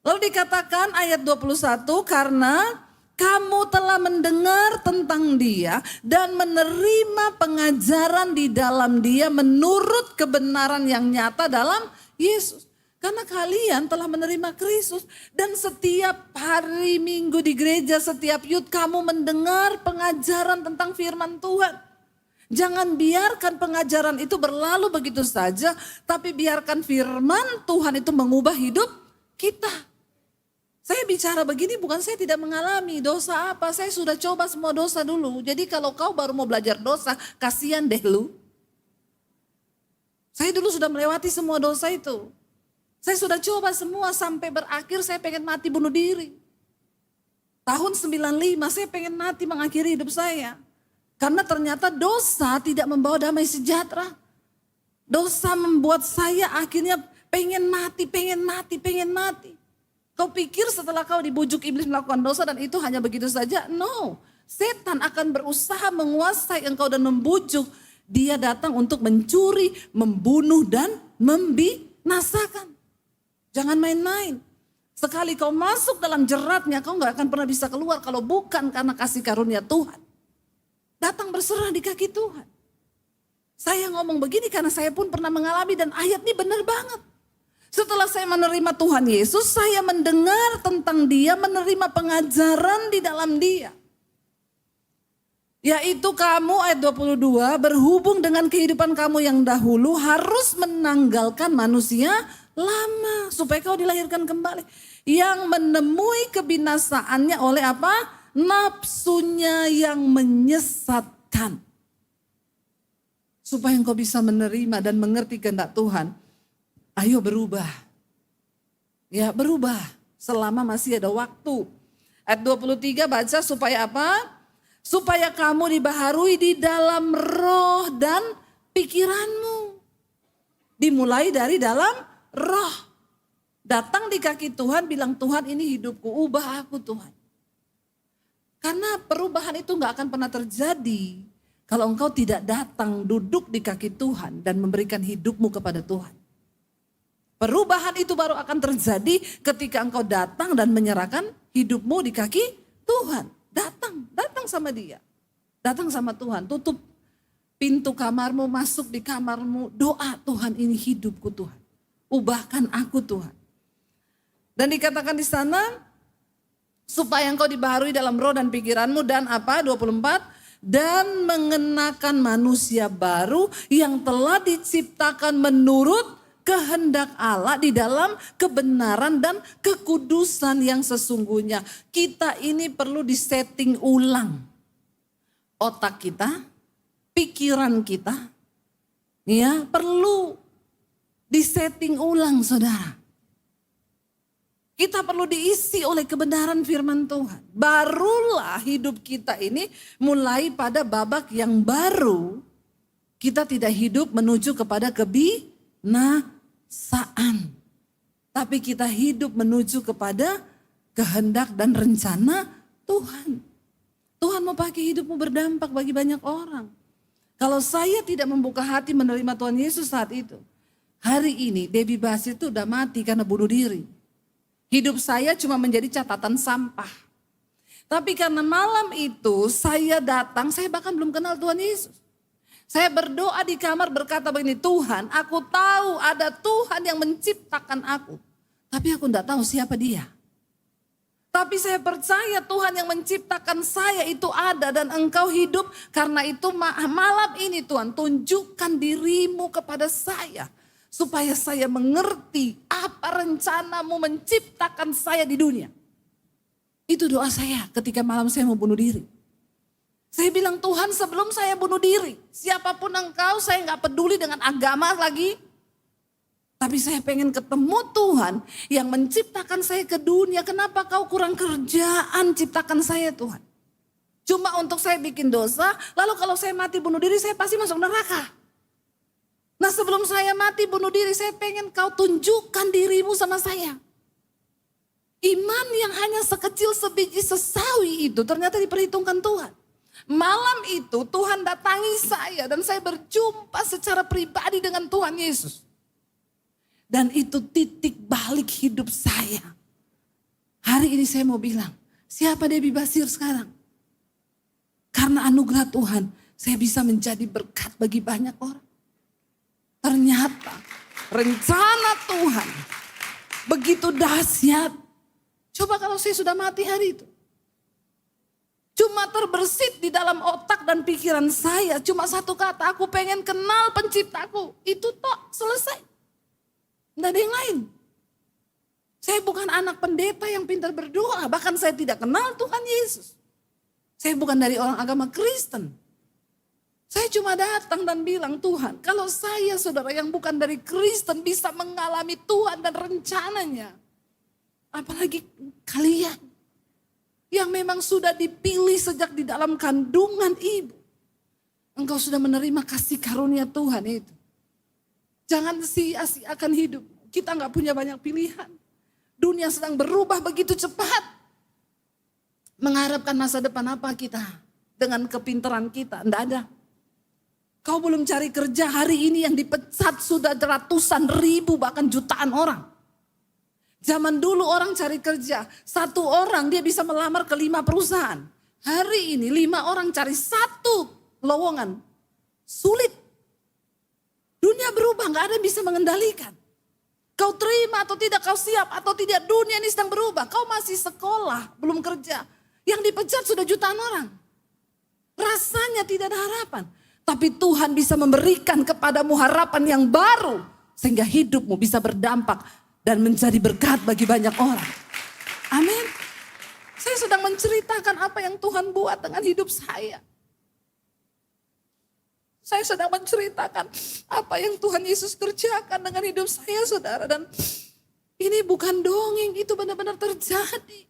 Lalu dikatakan ayat 21, karena kamu telah mendengar tentang dia dan menerima pengajaran di dalam dia menurut kebenaran yang nyata dalam Yesus. Karena kalian telah menerima Kristus dan setiap hari Minggu di gereja, setiap yud kamu mendengar pengajaran tentang firman Tuhan. Jangan biarkan pengajaran itu berlalu begitu saja, tapi biarkan firman Tuhan itu mengubah hidup kita. Saya bicara begini bukan saya tidak mengalami dosa apa. Saya sudah coba semua dosa dulu. Jadi kalau kau baru mau belajar dosa, kasihan deh lu. Saya dulu sudah melewati semua dosa itu. Saya sudah coba semua sampai berakhir saya pengen mati bunuh diri. Tahun 95 saya pengen mati mengakhiri hidup saya. Karena ternyata dosa tidak membawa damai sejahtera. Dosa membuat saya akhirnya pengen mati. Kau pikir setelah kau dibujuk iblis melakukan dosa dan itu hanya begitu saja? No. Setan akan berusaha menguasai engkau dan membujuk. Dia datang untuk mencuri, membunuh dan membinasakan. Jangan main-main. Sekali kau masuk dalam jeratnya, kau gak akan pernah bisa keluar kalau bukan karena kasih karunia Tuhan. Datang berserah di kaki Tuhan. Saya ngomong begini karena saya pun pernah mengalami dan ayat ini benar banget. Setelah saya menerima Tuhan Yesus, saya mendengar tentang Dia, menerima pengajaran di dalam Dia. Yaitu kamu ayat 22, berhubung dengan kehidupan kamu yang dahulu harus menanggalkan manusia lama supaya kau dilahirkan kembali. Yang menemui kebinasaannya oleh apa? Nafsunya yang menyesatkan. Supaya engkau bisa menerima dan mengerti kehendak Tuhan. Ayo berubah. Ya berubah selama masih ada waktu. Ayat 23 baca supaya apa? Supaya kamu dibaharui di dalam roh dan pikiranmu. Dimulai dari dalam roh. Datang di kaki Tuhan bilang Tuhan ini hidupku, ubah aku Tuhan. Karena perubahan itu gak akan pernah terjadi kalau engkau tidak datang duduk di kaki Tuhan dan memberikan hidupmu kepada Tuhan. Perubahan itu baru akan terjadi ketika engkau datang dan menyerahkan hidupmu di kaki Tuhan. Datang sama Dia. Datang sama Tuhan, tutup pintu kamarmu, masuk di kamarmu, doa Tuhan ini hidupku Tuhan. Ubahkan aku Tuhan. Dan dikatakan di sana, supaya engkau dibaharui dalam roh dan pikiranmu dan apa 24. Dan mengenakan manusia baru yang telah diciptakan menurut kehendak Allah di dalam kebenaran dan kekudusan yang sesungguhnya. Kita ini perlu disetting ulang. Otak kita, pikiran kita, ya perlu disetting ulang saudara. Kita perlu diisi oleh kebenaran firman Tuhan. Barulah hidup kita ini mulai pada babak yang baru. Kita tidak hidup menuju kepada kebinasaan. Tapi kita hidup menuju kepada kehendak dan rencana Tuhan. Tuhan mau pakai hidupmu berdampak bagi banyak orang. Kalau saya tidak membuka hati menerima Tuhan Yesus saat itu. Hari ini Debbie Basir itu udah mati karena bunuh diri. Hidup saya cuma menjadi catatan sampah. Tapi karena malam itu saya datang, saya bahkan belum kenal Tuhan Yesus. Saya berdoa di kamar berkata begini, Tuhan aku tahu ada Tuhan yang menciptakan aku. Tapi aku tidak tahu siapa Dia. Tapi saya percaya Tuhan yang menciptakan saya itu ada dan engkau hidup. Karena itu malam ini Tuhan tunjukkan dirimu kepada saya. Supaya saya mengerti apa rencanamu menciptakan saya di dunia. Itu doa saya ketika malam saya mau bunuh diri. Saya bilang Tuhan sebelum saya bunuh diri. Siapapun engkau saya gak peduli dengan agama lagi. Tapi saya pengen ketemu Tuhan yang menciptakan saya ke dunia. Kenapa kau kurang kerjaan ciptakan saya Tuhan. Cuma untuk saya bikin dosa. Lalu kalau saya mati bunuh diri saya pasti masuk neraka. Nah sebelum saya mati bunuh diri saya pengen kau tunjukkan dirimu sama saya. Iman yang hanya sekecil sebiji sesawi itu ternyata diperhitungkan Tuhan. Malam itu Tuhan datangi saya dan saya berjumpa secara pribadi dengan Tuhan Yesus. Dan itu titik balik hidup saya. Hari ini saya mau bilang, siapa Debbie Basir sekarang? Karena anugerah Tuhan saya bisa menjadi berkat bagi banyak orang. Ternyata rencana Tuhan begitu dahsyat. Coba kalau saya sudah mati hari itu. Cuma terbersit di dalam otak dan pikiran saya. Cuma satu kata, aku pengen kenal penciptaku. Itu tok, selesai. Tidak ada yang lain. Saya bukan anak pendeta yang pintar berdoa. Bahkan saya tidak kenal Tuhan Yesus. Saya bukan dari orang agama Kristen. Saya cuma datang dan bilang, Tuhan, kalau saya saudara yang bukan dari Kristen bisa mengalami Tuhan dan rencananya. Apalagi kalian yang memang sudah dipilih sejak di dalam kandungan ibu. Engkau sudah menerima kasih karunia Tuhan itu. Jangan sia-siakan hidup. Kita gak punya banyak pilihan. Dunia sedang berubah begitu cepat. Mengharapkan masa depan apa kita? Dengan kepintaran kita, enggak ada. Kau belum cari kerja hari ini yang dipecat sudah ratusan ribu bahkan jutaan orang. Zaman dulu orang cari kerja, 1 orang dia bisa melamar ke 5 perusahaan. Hari ini 5 orang cari 1 lowongan. Sulit. Dunia berubah, gak ada yang bisa mengendalikan. Kau terima atau tidak, kau siap atau tidak, dunia ini sedang berubah. Kau masih sekolah, belum kerja. Yang dipecat sudah jutaan orang. Rasanya tidak ada harapan. Tapi Tuhan bisa memberikan kepadamu harapan yang baru. Sehingga hidupmu bisa berdampak dan menjadi berkat bagi banyak orang. Amin. Saya sedang menceritakan apa yang Tuhan buat dengan hidup saya. Saya sedang menceritakan apa yang Tuhan Yesus kerjakan dengan hidup saya, saudara. Dan ini bukan dongeng, itu benar-benar terjadi.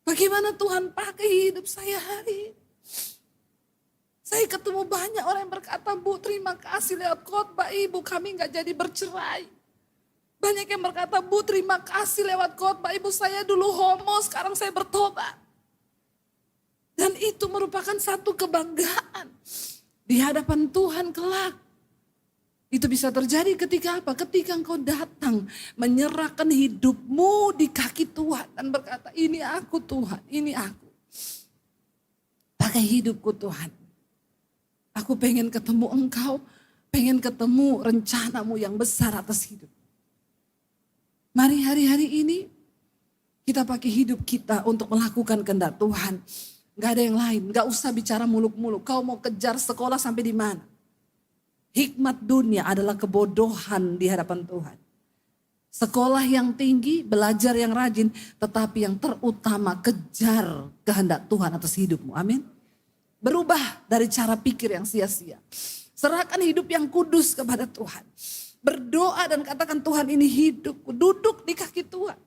Bagaimana Tuhan pakai hidup saya hari ini. Saya ketemu banyak orang yang berkata, Bu, terima kasih lewat khotbah Ibu kami gak jadi bercerai. Banyak yang berkata, Bu, terima kasih lewat khotbah Ibu, saya dulu homo, sekarang saya bertobat. Dan itu merupakan satu kebanggaan di hadapan Tuhan kelak. Itu bisa terjadi ketika apa? Ketika engkau datang menyerahkan hidupmu di kaki Tuhan dan berkata, ini aku Tuhan, ini aku. Pakai hidupku Tuhan. Aku pengen ketemu engkau, pengen ketemu rencanamu yang besar atas hidup. Mari hari-hari ini kita pakai hidup kita untuk melakukan kehendak Tuhan. Gak ada yang lain, gak usah bicara muluk-muluk. Kau mau kejar sekolah sampai di mana? Hikmat dunia adalah kebodohan di hadapan Tuhan. Sekolah yang tinggi, belajar yang rajin, tetapi yang terutama kejar kehendak Tuhan atas hidupmu. Amin. Berubah dari cara pikir yang sia-sia. Serahkan hidup yang kudus kepada Tuhan. Berdoa dan katakan, Tuhan ini hidupku. Duduk di kaki Tuhan.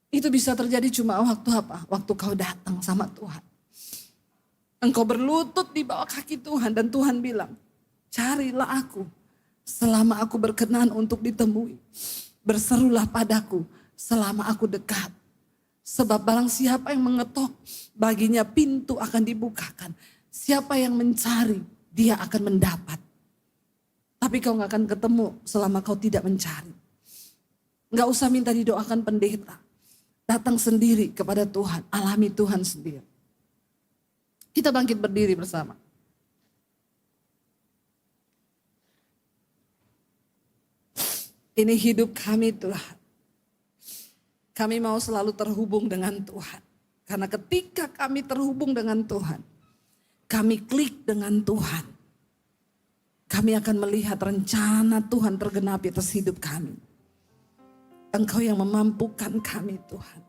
Itu bisa terjadi cuma waktu apa? Waktu kau datang sama Tuhan. Engkau berlutut di bawah kaki Tuhan dan Tuhan bilang, carilah aku selama aku berkenan untuk ditemui. Berserulah padaku selama aku dekat. Sebab barang siapa yang mengetok, baginya pintu akan dibukakan. Siapa yang mencari, dia akan mendapat. Tapi kau gak akan ketemu selama kau tidak mencari. Gak usah minta didoakan pendeta. Datang sendiri kepada Tuhan, alami Tuhan sendiri. Kita bangkit berdiri bersama. Ini hidup kami Tuhan. Kami mau selalu terhubung dengan Tuhan. Karena ketika kami terhubung dengan Tuhan, kami klik dengan Tuhan, kami akan melihat rencana Tuhan tergenapi atas hidup kami. Engkau yang memampukan kami Tuhan,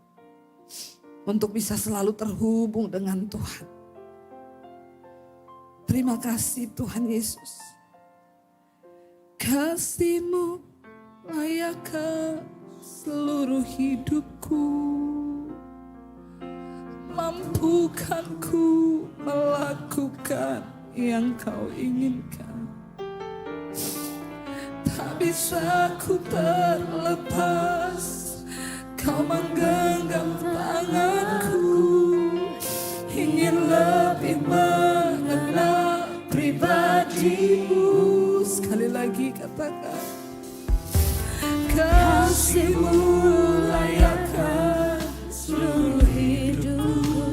untuk bisa selalu terhubung dengan Tuhan. Terima kasih Tuhan Yesus. Kasih-Mu layak seluruh hidupku, mampukanku melakukan yang Kau inginkan. Tak bisa ku terlepas, Kau menggenggam tanganku, ingin lebih mengenal pribadi-Mu. Sekali lagi katakan, kasih-Mu layakkan seluruh hidupku,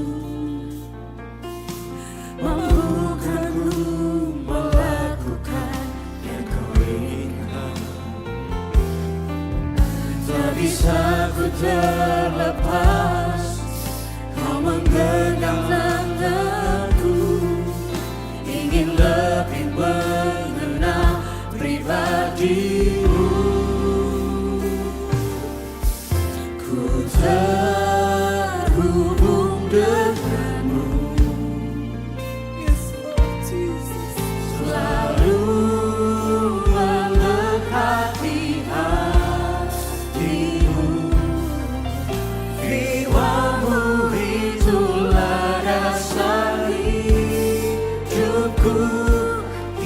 mampukanku melakukan yang Kau inginkan. Tak bisa ku terlepas, Kau menggenggam tanganku, ingin lebih mengenal pribadi-Mu.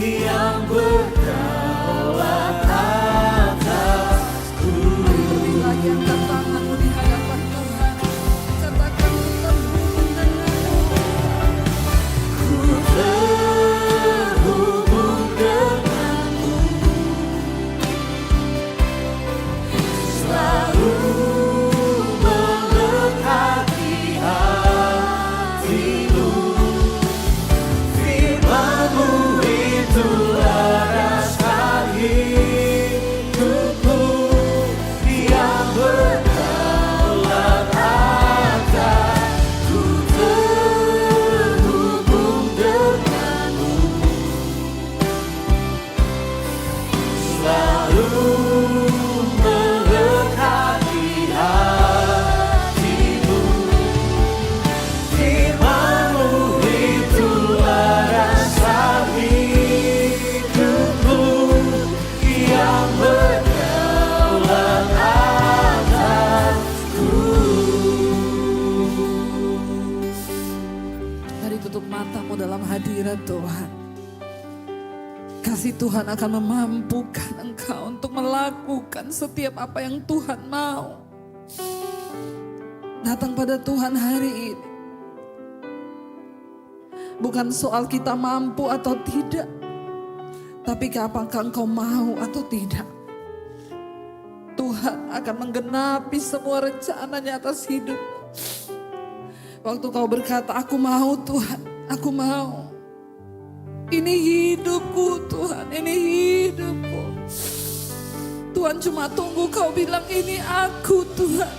yang berdaulat atasku. Lebih lagi angkat tanganmu di hadapan Tuhan. Katakan ku terhubung denganmu. Ku terhubung denganmu, selalu mendekati hatimu. Firman-Mu itulah rasa hidupku yang berdaulat atasku. Terhubung denganmu, selalu mendekati hatimu. Firman-Mu itulah rasa hidupku yang berdaulat atasku. Mari tutup matamu dalam hadirat Tuhan. Kasih Tuhan akan memampukan engkau untuk melakukan setiap apa yang Tuhan mau. Datang pada Tuhan hari ini. Bukan soal kita mampu atau tidak. Tapi apakah engkau mau atau tidak. Tuhan akan menggenapi semua rencananya atas hidup. Waktu kau berkata, aku mau Tuhan, aku mau. Ini hidupku Tuhan, ini hidupku. Tuhan cuma tunggu kau bilang, ini aku Tuhan.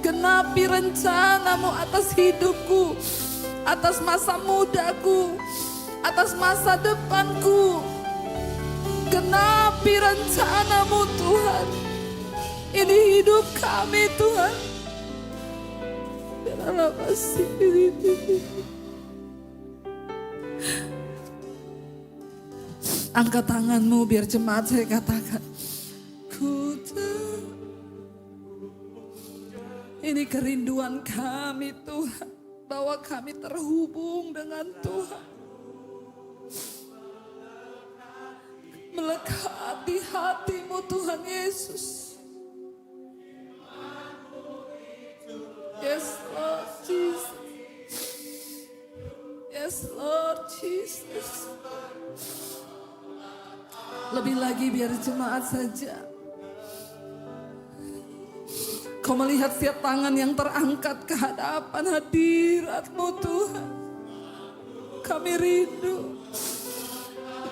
Genapi rencanamu atas hidupku, atas masa mudaku, atas masa depanku. Genapi rencanamu Tuhan. Ini hidup kami Tuhan. Biarlah kasih ini. Angkat tanganmu biar jemaat saya katakan. Ini kerinduan kami Tuhan. Bahwa kami terhubung dengan Tuhan. Melekat di hatimu Tuhan Yesus. Yes Lord Jesus. Yes Lord Jesus. Lebih lagi biar jemaat saja. Kau melihat setiap tangan yang terangkat ke hadapan hadirat-Mu Tuhan. Kami rindu.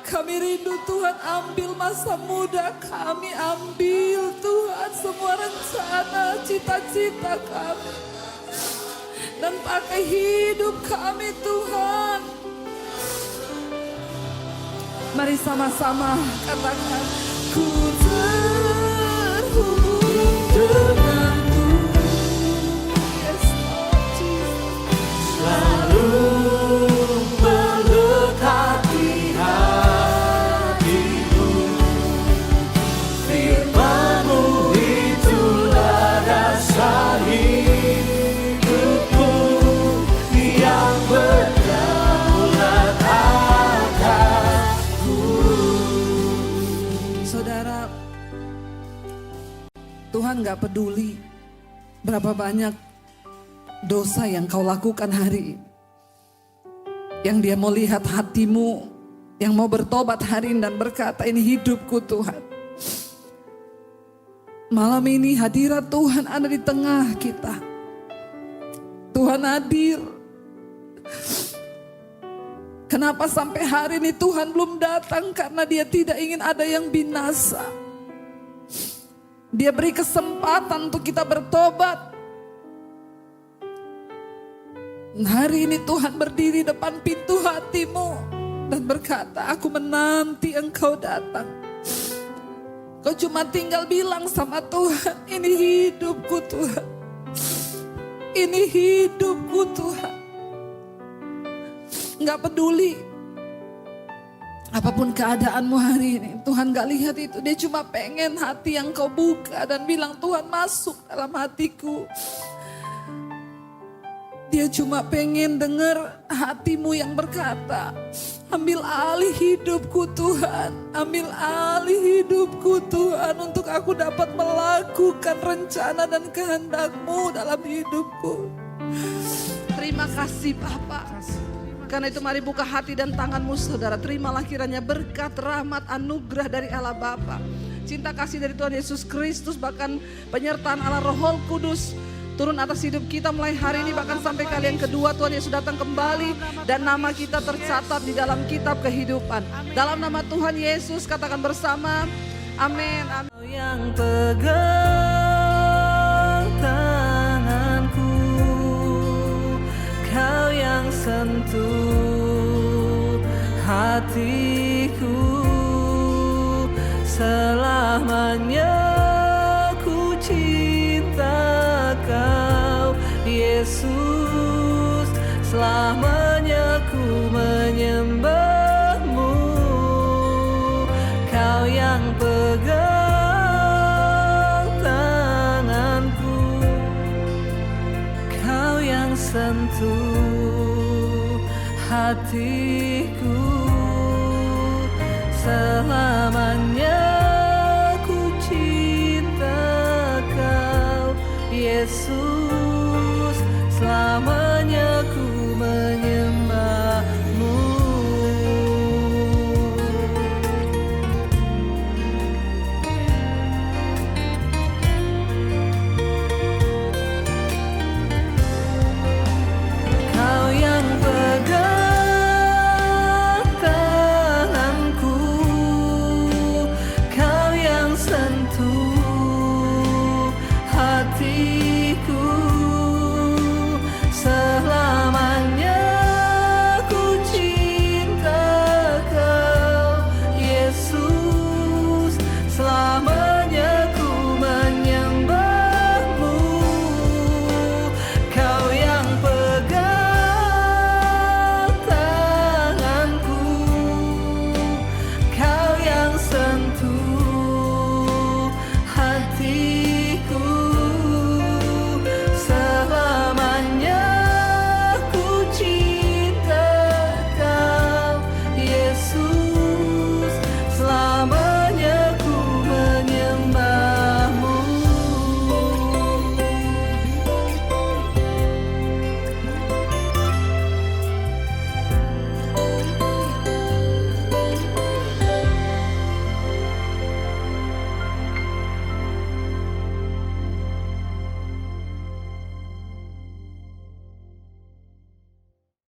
Kami rindu Tuhan, ambil masa muda kami, ambil Tuhan semua rencana, cita-cita kami. Dan pakai hidup kami Tuhan. Mari sama-sama katakan, ku terhubung denganmu. Yes, Lord Jesus. Selalu mendekati hatimu. Firman-Mu itulah rasa hidupku yang berdaulat atasku. Saudara, Tuhan gak peduli berapa banyak dosa yang kau lakukan hari ini. Yang Dia mau lihat hatimu, yang mau bertobat hari ini dan berkata, ini hidupku Tuhan. Malam ini hadirat Tuhan ada di tengah kita. Tuhan hadir. Kenapa sampai hari ini Tuhan belum datang? Karena Dia tidak ingin ada yang binasa. Dia beri kesempatan untuk kita bertobat. Hari ini Tuhan berdiri depan pintu hatimu dan berkata, aku menanti Engkau datang. Kau cuma tinggal bilang sama Tuhan, ini hidupku Tuhan. Ini hidupku Tuhan. Gak peduli apapun keadaanmu hari ini, Tuhan gak lihat itu. Dia cuma pengen hati yang kau buka dan bilang, Tuhan masuk dalam hatiku. Dia Dia cuma pengen dengar hatimu yang berkata, ambil alih hidupku Tuhan, ambil alih hidupku Tuhan untuk aku dapat melakukan rencana dan kehendak-Mu dalam hidupku. Terima kasih Bapa. Karena itu mari buka hati dan tanganmu saudara. Terimalah kiranya berkat, rahmat, anugerah dari Allah Bapa, cinta kasih dari Tuhan Yesus Kristus, bahkan penyertaan Allah Roh Kudus turun atas hidup kita mulai hari ini, bahkan sampai kali yang kedua Tuhan Yesus datang kembali dan nama kita tercatat di dalam kitab kehidupan. Dalam nama Tuhan Yesus katakan bersama, amin. Amin. Yang pegang tanganku, Kau yang sentuh hatiku, selamanya ku cinta Kau Yesus, selamanya ku menyembah-Mu. Kau yang pegang tanganku, Kau yang sentuh hatiku.